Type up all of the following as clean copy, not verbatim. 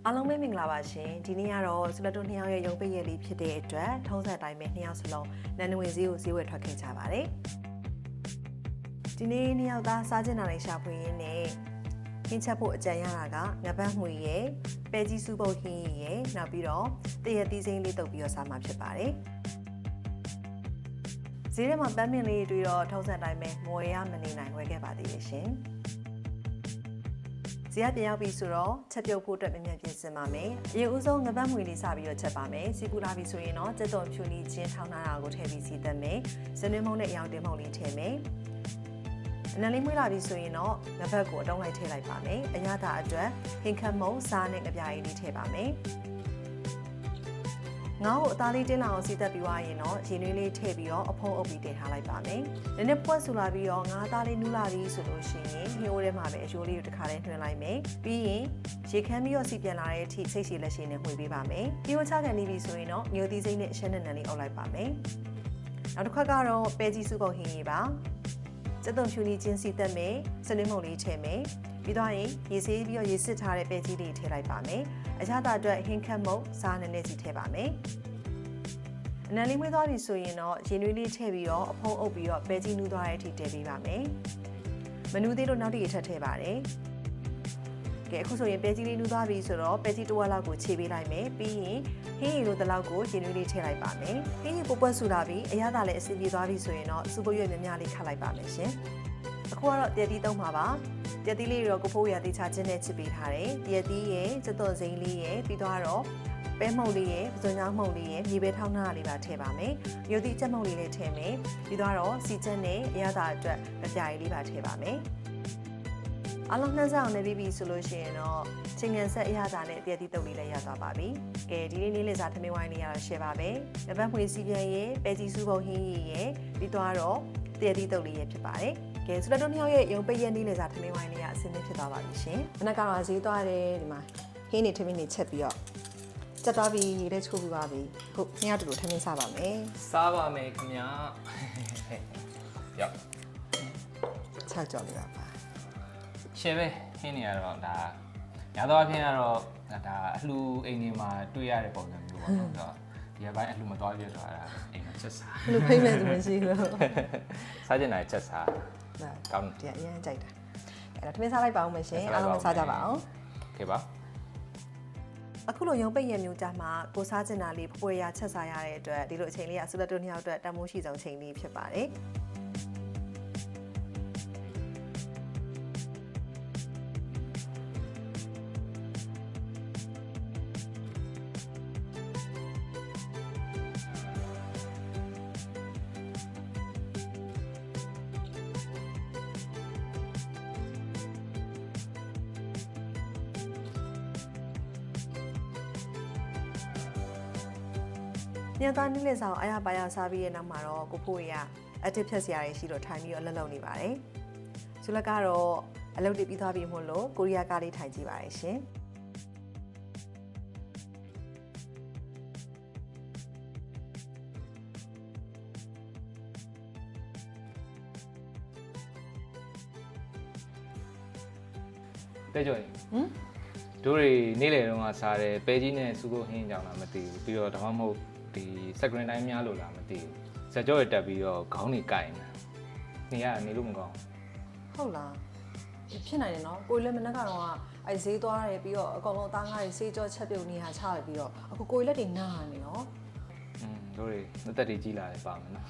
အားလုံးပဲမင်္ဂလာပါရှင်ဒီနေ့ကတော့စလက်တို့2ယောက်ရဲ့ရုံးပိတ်ရက်လေးဖြစ်တဲ့အတွက်ထုံးစံတိုင်းပဲ2ယောက်စလုံးနန်းဝင်ဈေးကိုဈေးဝယ်ထွက်ခဲ့ကြပါတယ်ဒီနေ့2ယောက်သားစားကျင်တာလေးရှာဖွေရင်းနဲ့ဟင်းချက်ဖို့အကြံရတာကငပတ်မှွေရယ်ပဲကြီးစုပုတ်ဟင်းရယ်နောက်ပြီးတော့တရက်သီးစိမ်းလေးတုပ်ပြီးတော့စားမှာဖြစ်ပါတယ်ဈေးထဲမှာပန်းမင်လေးတွေ့တော့ထုံးစံတိုင်းပဲမဝယ်ရမနေနိုင်ဝယ်ခဲ့ပါသေးရဲ့ရှင်ဇီးကပြန်ရောက်ပြီဆိုတော့ချက်ပြုတ်ဖို့အတွက်မြန်မြန်ပြင်ဆင်ပါမယ်။အရင်ဦးဆုံးငပတ်မွေလေးစပြီးတော့ချက်ပါမယ်။စီပူလာပြီဆိုရင်တော့ကြက်သွန်ဖြူနီချင်းထောင်းထားတာကိုထည့်ပြီးစီသက်မယ်။စနွေးမုံနဲ့အယောင်တင်မုံလေးထည့်မယ်။အနံလေးမွေးလာပြီဆိုရင်တော့ငပတ်ကိုအတုံးလိုက်ထည့်လိုက်ပါမယ်။အရသာအတွက်ဟင်းခတ်မုံစားနဲ့ငပြားရည်လေးထည့်ပါမယ်။ငါ့ကိုအသားလေးတင်းလာအောင်စီသက်ပြီးွားရင်တော့ရေနွေးလေးထည့်ပြီးတော့အဖုံးအုပ်ပြီးတင်ထားလိုက်ပါမယ်။နည်းနည်းပွက်ဆူလာပြီးတော့ငါးသားလေးနူးလာပြီဆိုလို့ရှိရင်ဟင်းအိုးထဲမှာပဲအရိုးလေးကိုတစ်ခါလေးနှွှင်လိုက်မယ်။ပြီးရင်ရေခမ်းပြီးတော့စီပြန်လာတဲ့အထိစိတ်ရှည်လက်ရှည်နဲ့မှွေပေးပါမယ်။ပြီးတော့ချခံနေပြီဆိုရင်တော့မျိုးသီးစိမ့်နဲ့အရှက်နဲ့နံလေးအုပ်လိုက်ပါမယ်။နောက်တစ်ခါကတော့ပဲကြီးစုပုတ်ဟင်းရေးပါ။စက်သွန်ဖြူနီချင်းစီသက်မယ်။စနွေးမုံလေးထည့်မယ်။ပြီးတော့ရင်ရေဆေးပြီးတော့ရေစစ်ထားတဲ့ပဲကြီးလေးထည့်လိုက်ပါမယ်။အရသာအတွက်ဟင်းခတ်မုံစားနည်းနည်းစီထည့်ပါမယ်။အနံလေးမွေးသွားပြီဆိုရင်တော့ရေနွေးလေးထည့်ပြီးတော့အဖုံးအုပ်ပြီးတော့ပဲကြီးနူးသွားတဲ့အထိတည်ပေးပါမယ်။မနူးသေးလို့နောက်တစ်ရေထပ်ထည့်ပါတယ်။ကဲအခုဆိုရင်ပဲကြီးလေးနူးသွားပြီဆိုတော့ပဲကြီးတစ်ဝက်လောက်ကိုခြေပေးလိုက်မယ်။ပြီးရင်ဟင်းရည်လိုတစ်လောက်ကိုရေနွေးလေးထည့်လိုက်ပါမယ်။ဟင်းရည်ပုတ်ပွက်ဆူလာပြီးအရသာလည်းအစီပြေသွားပြီဆိုရင်တော့စူပုတ်ရွက်များများလေးခတ်လိုက်ပါမယ်ရှင်။အခုကတော့တရက်သီးသုံးပါပါ။တရက်သီးလေးတော့ကိုဖိုးရသေးချချင်းနဲ့ချစ်ပေးထားတယ်။တရက်သီးရဲ့စက်သွန်စိမ်းလေးရဲ့ပြီးတော့ပဲမှုန်လေးရယ်ပစုံချောင်းမှုန်လေးရယ်မြေပဲထောင်းထားလေးပါထည့်ပါမယ်။မျိုးသီးချက်မှုန်လေးလည်းထည့်မယ်။ပြီးတော့စီချက်နဲ့အရသာအတွက်မပြာရည်လေးပါထည့်ပါမယ်။အားလုံးနှမ်းစားအောင်နေပြီးပြီဆိုလို့ရှိရင်တော့ချင်းငံဆက်အရသာနဲ့တရက်သီးတုပ်လေးလည်းရသွားပါပြီ။ကဲဒီနေ့နေ့လည်စာသမင်းဝိုင်းလေးရတော့ရှယ်ပါပဲ။ငပတ်မှွေစီပြန်ရယ်ပဲကြီးစုပုတ်ဟင်းရယ်ပြီးတော့တရက်သီးတုပ်လေးရယ်ဖြစ်ပါတယ်။ကဲဆိုတော့တို့နှစ်ယောက်ရဲ့ရုံပိတ်ရက်နေ့လည်စာသမင်းဝိုင်းလေးကအဆင်သင့်ဖြစ်သွားပါပြီရှင်။မနက်ကတော့ဈေးသွားတယ်ဒီမှာဟင်းနေထမင်းနေချက်ပြီးတော့ချက်သွားပြီရေထဲချိုးပြီးပါပြီဟုတ်ညတူတူထမင်းစားပါမယ်စားပါမယ်ခင်ဗျာရောက်ချက်ကြော်လေးပါရှယ်ပဲဟင်းနေရတော့ဒါညတော့အဖြစ်ကတော့ဒါအလှအိမ်နေမှာတွေ့ရတဲ့ပုံစံမျိုးပေါ့နော်တော့ဒီဘက်အလှမသွားပြဆိုတာအိမ်မှာချက်စားလူဖိမ့်မဲ့သူမရှိလို့စားကျင်တာချက်စားကောင်းတယ်အရင်ကြိုက်တာအဲ့တော့ထမင်းစားလိုက်ပါဦးမယ်ရှင်အားလုံးစားကြပါအောင်โอเคပါအခုလိုရုံပိတ်ရမျိုးကြမှာကိုစားကျင်တာလေးဖွယ်ရချက်စားရတဲ့အတွက်ဒီလိုအချိန်လေးကဆူလက်တို့နှစ်ယောက်အတွက်တန်ဖိုးရှိဆုံးချိန်လေးဖြစ်ပါတယ်ညသားနေ့လည်ဆောင်အားရပါရစားပြီးတဲ့နောက်မှာတော့ကိုဖိုးရအတစ်ဖြတ်စရာတွေရှိတော့ထိုင်ပြီးတော့လှုပ်နေပါတယ်။ဇူလက်ကတော့အလုပ်တွေပြီးသွားပြီမို့လို့ကိုရီးယားကားလေးထိုင်ကြည့်ပါတယ်ရှင်။တဲ့ကြော်ရင်တို့တွေနေ့လည်တုန်းကစားတယ်ပဲကြီးနဲ့စူပုတ်ဟင်းကြောင်လာမသိဘူးပြီးတော့ဒါမှမဟုတ်ဒီစကရင်တိုင်းများလို့လားမသိဘူးဇက်ကြောရတက်ပြီးတော့ခေါင်းတွေကိုက်နေတာနေလို့မကောင်းဟုတ်လားဖြစ်နိုင်တယ်နော်ကိုကြီးလည်းမနက်ကတော့အဲဈေးသွားတယ်ပြီးတော့အကောင်လုံးအသားငါးတွေဈေးကြောချက်ပြုတ်နေဟာချရပြီးတော့အခုကိုကြီးလက်တွေနားနေနော်တို့တွေလက်သက်တွေကြီးလာတယ်ပါမယ်နော်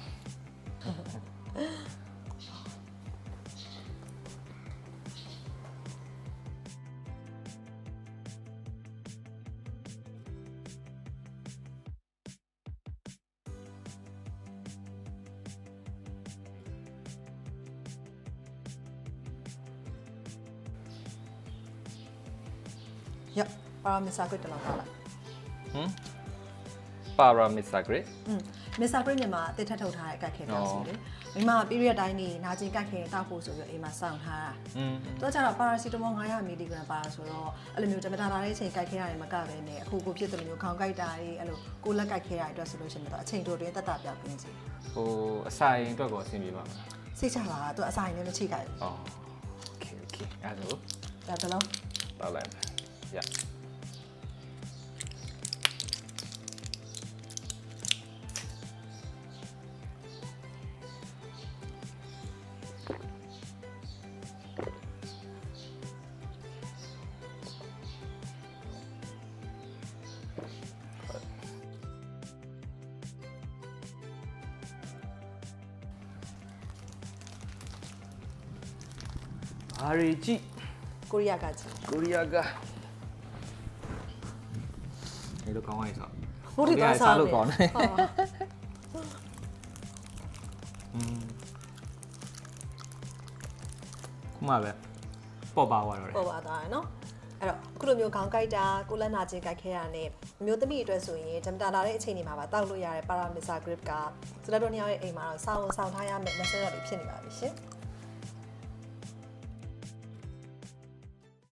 ရပါမီဆာဂရစ်တလောက်ပါလားပါရာမီဆာဂရစ်မီဆာဂရစ်မြန်မာအသစ်ထပ်ထုတ်ထားတဲ့အကက်ခဲတောက်စီလေမိမ period တိုင်းနေနာကျင်ကက်ခဲတောက်ဖို့ဆိုပြီးအိမ်မှာစောင့်ထားတာတော့ကျတော့ပါရာစီတမော900 mg ပါဆိုတော့အဲ့လိုမျိုးတမတာလာတဲ့အချိန်ကက်ခဲတာတွေမကပဲနဲ့အခုကိုဖြစ်တယ်လို့မျိုးခေါင်းကိုက်တာတွေအဲ့လိုကိုလက်ကက်ခဲတာတွေအတွက်ဆိုလို့ရှိရင်တော့အချိန်တိုတွင်တက်တာပြောက်ပြင်းစီဟိုအစာရင်အတွက်ကိုအဆင်ပြေပါမလားစိတ်ချပါသူအစာရင်လည်းမချိကြဘူးโอเคအဲ့ဒါဒါတလုံးပါလိုက်ရ ဘာတွေကြည့် ကိုရီးယားကကြည့် ကိုရီးယားကဒီလိုကောင်းလိုက်ဆို ဟုတ်တယ်သွားစားလို့ကောင်းတယ်ခုမှပဲပေါ့ပါသွားတော့တယ် ပေါ်ပါသွားတယ်နော်အဲ့တော့အခုလိုမျိုးခေါင်းကိုက်တာကိုလက်နာချင်းကိုက်ခဲရတဲ့မျိုးသမီးအတွက်ဆိုရင်ဓမ္မတာလာတဲ့အချိန်တွေမှာပါတောက်လို့ရတဲ့ Paramesa grip ကစလက်တို့နှစ်ယောက်ရဲ့အိမ်မှာတော့စောင်းထားရမယ့် message တွေဖြစ်နေပါပြီရှင်